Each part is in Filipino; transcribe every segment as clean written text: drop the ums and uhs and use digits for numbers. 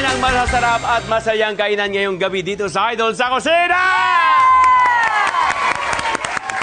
natin ang masasarap at masayang kainan ngayong gabi dito sa Idol sa Kusina!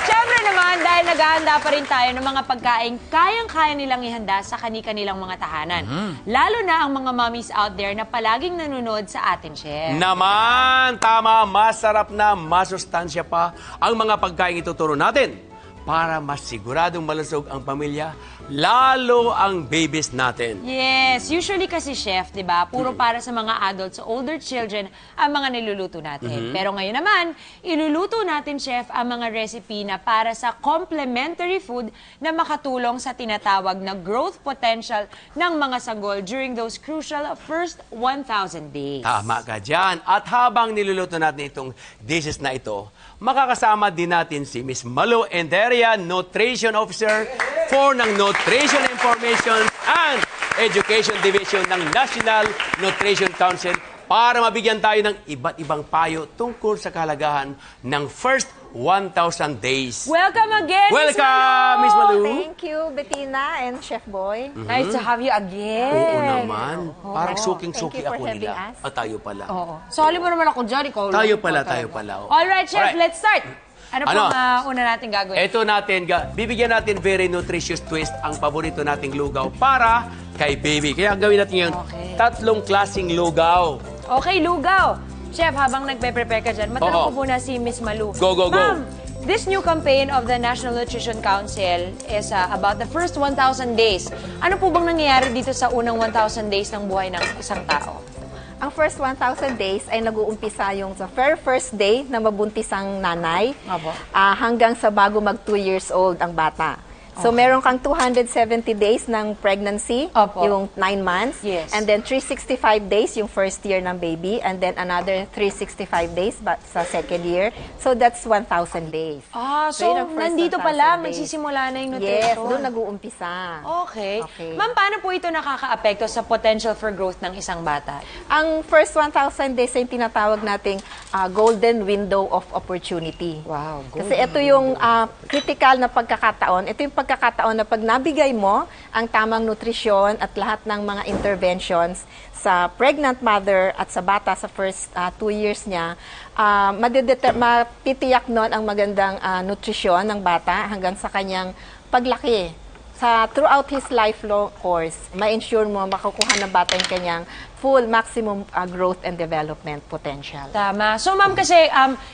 Siyempre naman, dahil naghahanda pa rin tayo ng mga pagkain kayang-kaya nilang ihanda sa kani-kanilang mga tahanan. Lalo na ang mga mommies out there na palaging nanonood sa atin, Chef. Naman, tama, masarap na, masustansya pa ang mga pagkain ituturo natin para mas siguradong malusog ang pamilya, lalo ang babies natin. Yes, usually kasi chef, 'di ba? Puro para sa mga adults, older children ang mga niluluto natin. Pero ngayon naman, iluluto natin chef ang mga recipe na para sa complementary food na makatulong sa tinatawag na growth potential ng mga sanggol during those crucial first 1,000 days. Tama ka dyan. At habang niluluto natin itong dishes na ito, makakasama din natin si Miss Malu Enderia, Nutrition Officer for ng Nutrition Information and Education Division ng National Nutrition Council para mabigyan tayo ng iba't ibang payo tungkol sa kahalagahan ng first 1,000 days. Welcome again, Welcome, Miss Malu! Thank you, Bettina and Chef Boy. Nice to have you again. Oo naman. Parang suking-suki Thank you for ako having nila. us. Tayo pala. Oo. Sali mo naman ako dyan, ikaw lang. Tayo pala. Alright, Chef, Alright. let's start. Ano Ano? pong una natin gagawin? Ito natin, bibigyan natin very nutritious twist ang paborito nating lugaw para kay baby. Kaya gawin natin yung Okay. tatlong klasing lugaw. Okay, lugaw. Chef, habang nagpe-prepare ka dyan, matanong Oo. ko muna si Miss Malu. Go. Ma'am, this new campaign of the National Nutrition Council is about the first 1,000 days. Ano po bang nangyayari dito sa unang 1,000 days ng buhay ng isang tao? Ang first 1,000 days ay nag-uumpisa yung sa very first day na mabuntis ang nanay Apo. hanggang sa bago mag 2 years old ang bata. So, meron kang 270 days ng pregnancy, Opo. yung 9 months. Yes. And then 365 days yung first year ng baby. And then another 365 days sa second year. So, that's 1,000 days. So yun ang first nandito 1,000 pa lang, days. magsisimula na yung Yes, nutrition. doon nag-uumpisa. Okay. Okay. Ma'am, paano po ito nakaka-apekto sa potential for growth ng isang bata? Ang first 1,000 days ay tinatawag nating golden window of opportunity. Wow, Kasi ito yung critical na pagkakataon. Ito yung pagkakataon na pag nabigay mo ang tamang nutrisyon at lahat ng mga interventions sa pregnant mother at sa bata sa first 2 years niya, matitiyak nun ang magandang nutrisyon ng bata hanggang sa kanyang paglaki. Throughout his lifelong course, ma-ensure mo makukuha ng bata yung kanyang full maximum growth and development potential. Tama. So, ma'am, kasi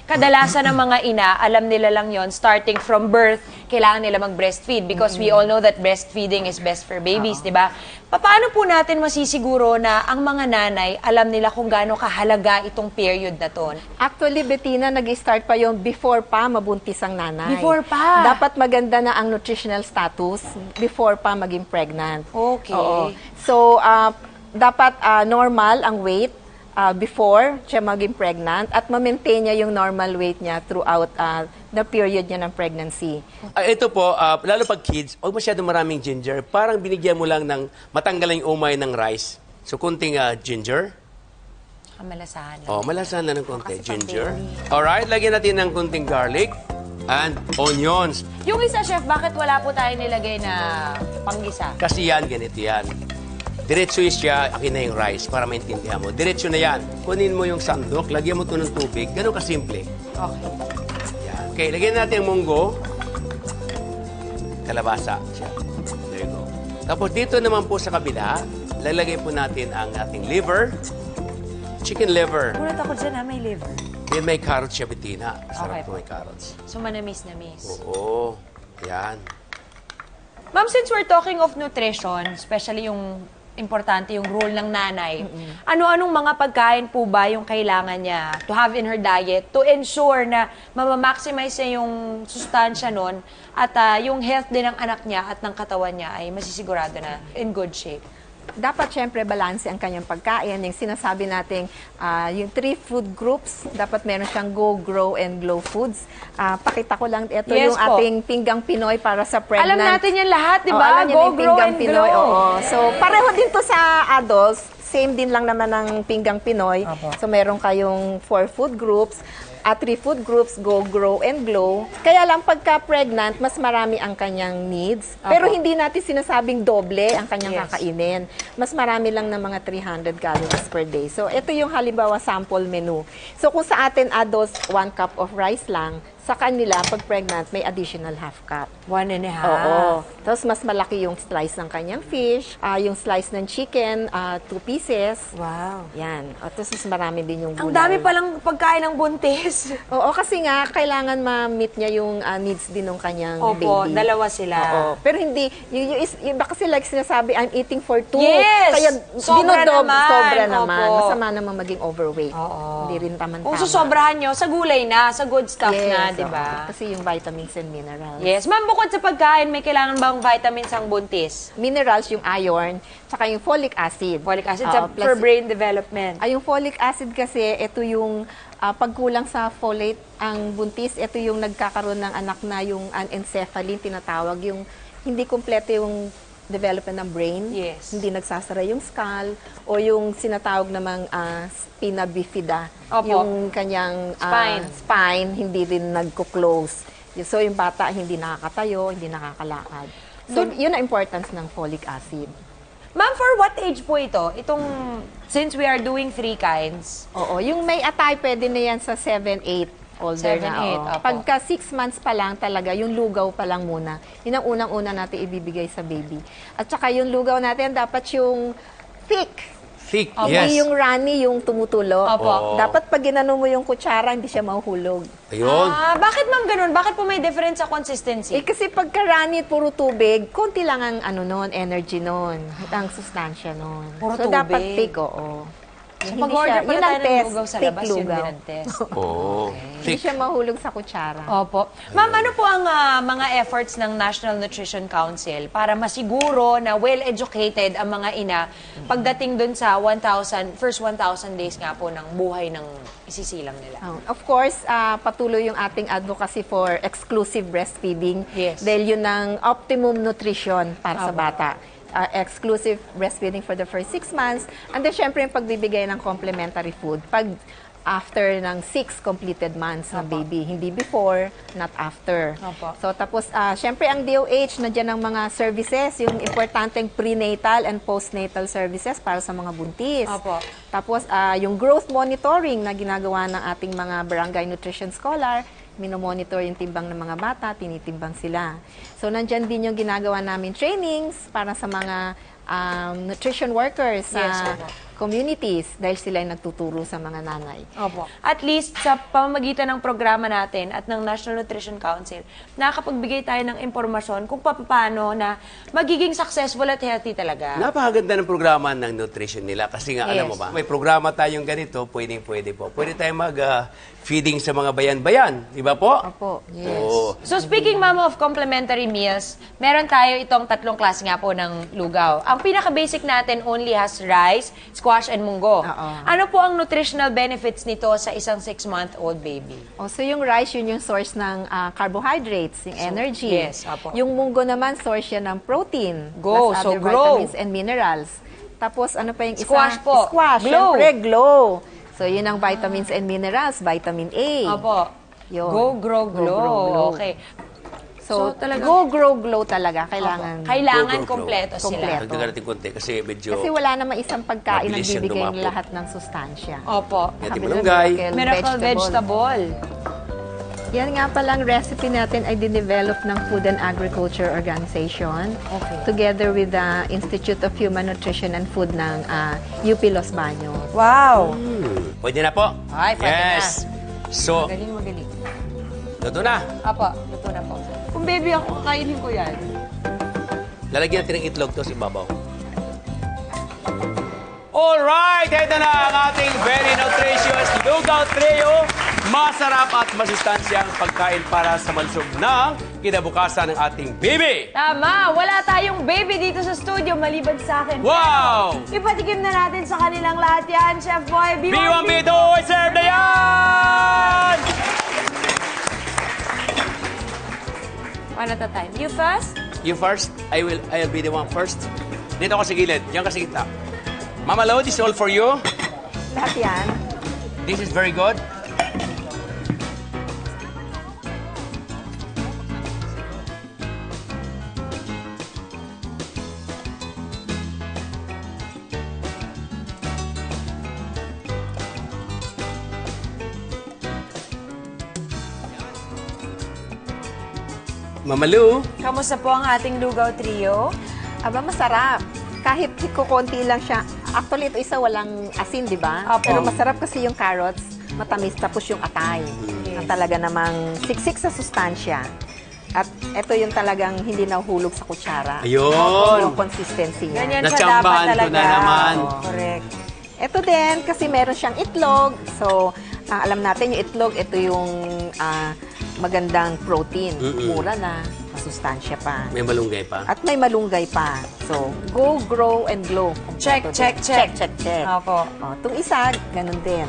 kadalasan ng mga ina, alam nila lang yon starting from birth, kailangan nila mag-breastfeed because we all know that breastfeeding is best for babies, di ba? Paano po natin masisiguro na ang mga nanay, alam nila kung gaano kahalaga itong period na to? Actually, Bettina, nag-start pa yung before pa mabuntis ang nanay. Before pa? Dapat maganda na ang nutritional status before pa maging pregnant. Okay. Oo. So, dapat normal ang weight before siya maging pregnant at ma-maintain niya yung normal weight niya throughout the period niya ng pregnancy. Ito po, lalo pag kids, huwag masyadong maraming ginger. Parang binigyan mo lang ng matanggal yung umay ng rice. So, kunting ginger. Malasahan lang. Malasan na ng konti. kasi pang Ginger. baby. Alright, lagyan natin ng kunting garlic and onions. Yung isa, chef, bakit wala po tayo nilagay na panggisa? Kasi yan, ganito yan. Diretso siya, akin na yung rice para maintindihan mo. Diretso na yan. Kunin mo yung sandok, lagyan mo ito ng tubig. Ganun kasimple. Okay. Yan. Okay, lagyan natin yung munggo. Kalabasa siya. There you go. Tapos dito naman po sa kabila, lalagay po natin ang ating liver. Chicken liver. Kunat ako dyan, may liver. Then may carrots siya, Bettina. Sarap Okay po may carrots. So, manamis-namis. Oo. Yan. Ma'am, since we're talking of nutrition, especially yung importante yung role ng nanay, ano-anong mga pagkain po ba yung kailangan niya to have in her diet to ensure na mamamaximize niya yung sustansya nun at yung health din ng anak niya at ng katawan niya ay masisigurado na in good shape? Dapat syempre balanse ang kanyang pagkain. Yung sinasabi nating yung 3 food groups, dapat meron siyang go, grow, and glow foods. Pakita ko lang, ito Yes yung po. ating pinggang Pinoy para sa pregnant. Alam natin yan lahat, di Oo, ba? alam niyo Go, na yung grow, pinggang and Pinoy. glow. Oo. So, pareho din to sa adults. Same din lang naman ng pinggang Pinoy. Apo. So, meron kayong 4 food groups. three food groups, Go, Grow, and Glow. Kaya lang pagka pregnant, mas marami ang kanyang needs. Pero hindi natin sinasabing doble ang kanyang kakainin. Mas marami lang ng mga 300 calories per day. So, ito yung halimbawa sample menu. So, kung sa atin adults, 1 cup of rice lang, sa kanila, pag pregnant, may additional half cup. 1.5. Oo. Tapos mas malaki yung slice ng kanyang fish, yung slice ng chicken, 2 pieces. Wow. Yan. At tapos mas marami din yung Ang gulay. dami palang pagkain ng buntis. Oo, kasi nga, kailangan ma-meet niya yung needs din ng kanyang Opo, baby. dalawa sila. Oo. Pero hindi, yung iba kasi like sinasabi, I'm eating for 2. Yes! Kaya Sobra naman. sobra naman. Opo. Masama naman maging overweight. Oo. Hindi rin taman-tama. Kung susobrahan nyo, sa gulay na, sa good stuff na, Yes, di ba? oo. Kasi yung vitamins and minerals. Yes. Ma'am, bukod sa pagkain, may kailangan bang vitamins ang buntis? Minerals, yung iron, tsaka yung folic acid. Folic acid Oo, plus- for brain development. Yung folic acid kasi, ito yung pagkulang sa folate ang buntis, ito yung nagkakaroon ng anak na yung anencephaly, tinatawag, yung hindi kompleto yung development ng brain. Yes. Hindi nagsasara yung skull o yung sinatawag namang spina bifida. Opo. Yung kanyang spine hindi rin nagko-close. So yung bata hindi nakakatayo, hindi nakakalakad. So yun ang importance ng folic acid. Ma'am, for what age po ito? Since we are doing 3 kinds. Oo, yung may atay pwede na yan sa 7-8 older 7, na. 8, Oo. opo. Pagka 6 months pa lang talaga, yung lugaw pa lang muna. Yun ang unang-una natin ibibigay sa baby. At saka yung lugaw natin, dapat yung thick. Thick, Hindi yung runny, yung tumutulo. Opo. Oo. Dapat pag ginano mo yung kutsara, hindi siya mahuhulog. Ayun. Bakit ma'am ganun? Bakit po may difference sa consistency? Kasi pagka runny, puro tubig, konti lang ang energy nun, ang sustansya nun. Puro so, dapat tubig. thick, oo. So, Hindi pag-order siya- pala yun ang tayo ng test, lugaw sa thick labas, yun lugaw. din ang test. Oo. Hindi Thick. siya mahulog sa kutsara. Opo. Ma'am, ano po ang mga efforts ng National Nutrition Council para masiguro na well-educated ang mga ina pagdating dun sa first 1,000 days nga po ng buhay ng isisilang nila? Of course, patuloy yung ating advocacy for exclusive breastfeeding. Yes. Dahil yun ang optimum nutrition para sa Opo. bata. Exclusive breastfeeding for the first 6 months. And then, syempre, yung pagbibigay ng complementary food. Pag after ng 6 completed months ng baby. Hindi before, not after. Opo. So, tapos, syempre, ang DOH, nandiyan ang mga services, yung importanteng prenatal and postnatal services para sa mga buntis. Opo. Tapos, yung growth monitoring na ginagawa ng ating mga barangay nutrition scholar, minomonitor yung timbang ng mga bata, tinitimbang sila. So, nandyan din yung ginagawa namin trainings para sa mga nutrition workers sa Yes, opo. communities dahil sila yung nagtuturo sa mga nanay. Opo. At least sa pamamagitan ng programa natin at ng National Nutrition Council, nakakapagbigay tayo ng impormasyon kung paano na magiging successful at healthy talaga. Napakaganda ng programa ng nutrition nila kasi nga, alam Yes. mo ba, may programa tayong ganito, pwede po. Pwede tayong mag-feeding sa mga bayan-bayan, di ba po? Opo. Oo. So speaking, ma'am, of complementary meals, meron tayo itong 3 klase nga po ng lugaw. Ang pinaka-basic natin only has rice, squash, and munggo. Oo. Ano po ang nutritional benefits nito sa isang 6-month-old baby? So yung rice, yun yung source ng carbohydrates, yung energy. yes, opo. Yung munggo naman, source yan ng protein. Go, plus so other grow. vitamins and minerals. Tapos ano pa yung isa? Squash po. Squash. Glow. Syempre, glow. So yun ang vitamins and minerals, vitamin A. Opo. Yun. Go, grow, Go, glow. grow, glow. Okay. So, talagang- go, grow, glow talaga. Kailangan. Kailangan Go, go, go. kompleto sila. Kompleto. Dagdagan natin konti kasi medyo Kasi wala namang isang pagkain na Mabilis yan bibigay lumapot. lahat ng sustansya. Opo. Yan, Sabi malunggay. nila, Miracle vegetable. Yan nga palang recipe natin ay dinevelop ng Food and Agriculture Organization Okay. together with the Institute of Human Nutrition and Food ng UP Los Baños. Wow. Pwede na po? Ay, pwede yes. So, Magaling. luto na. Opo, luto na po. Kung baby ako, kakainin ko yan. Lalagyan natin ng itlog to sa ibabaw. Alright, ito na ang ating very nutritious lugaw trio. Masarap at masustansyang pagkain para sa malusog ng kinabukasan ng ating baby. Tama, wala tayong baby dito sa studio maliban sa akin. Wow! Pero, ipatikim na natin sa kanilang lahat yan, Chef Boy. B1, B2, serve na yan! One at a time. You first? You first, I'll be the one first. Dito ka sa gilid, diyan ka sa gitna. Mama Lo, this is all for you. Lahat yan. This is very good. Mamalu. Kamusta po ang ating lugaw trio? Aba, masarap. Kahit kukunti lang siya. Actually, ito isa walang asin, di ba? Opo. Pero masarap kasi yung carrots, matamis, tapos yung atay. Na talaga namang siksik sa sustansya. At ito yung talagang hindi nahuhulog sa kutsara. Ayun. Yung consistency niya. Ganyan siya Natsambahan dapat ko talaga. na naman. Oo, correct. Ito din, kasi meron siyang itlog. So, alam natin yung itlog, ito yung magandang protein. Mura na, masustansya pa. May malunggay pa. At may malunggay pa. So, go, grow, and glow. Check, Kompleto check, din. check. Check, check. Opo. Itong isa, ganun din.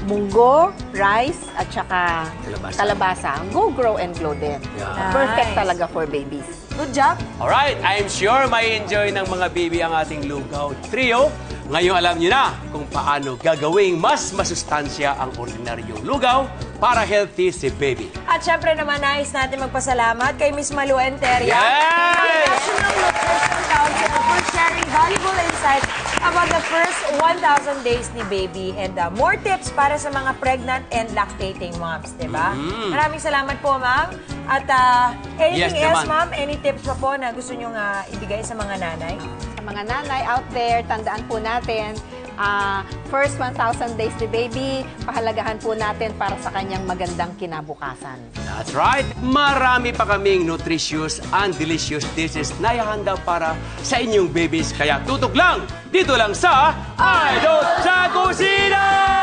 Munggo, rice, at saka Kalabasa. kalabasa. Go, grow, and glow din. Yeah. Perfect Nice. talaga for babies. Good job. Alright, I'm sure may enjoy ng mga baby ang ating lugaw trio. Ngayon alam niyo na kung paano gagawing mas masustansya ang ordinaryong lugaw para healthy si baby. At syempre naman, nais natin magpasalamat kay Miss Malu Enteria, Yes! National Nutrition Council, for sharing valuable insights about the first 1,000 days ni baby and more tips para sa mga pregnant and lactating moms, di ba? Maraming salamat po, ma'am. At anything Yes, else, naman. ma'am? Any tips pa po na gusto nyo ibigay sa mga nanay? Sa mga nanay out there, tandaan po natin, first 1,000 days ni baby, pahalagahan po natin para sa kanyang magandang kinabukasan. That's right. Marami pa kaming nutritious and delicious dishes na ihanda para sa inyong babies. Kaya tutok lang dito lang sa Idol sa Kusina!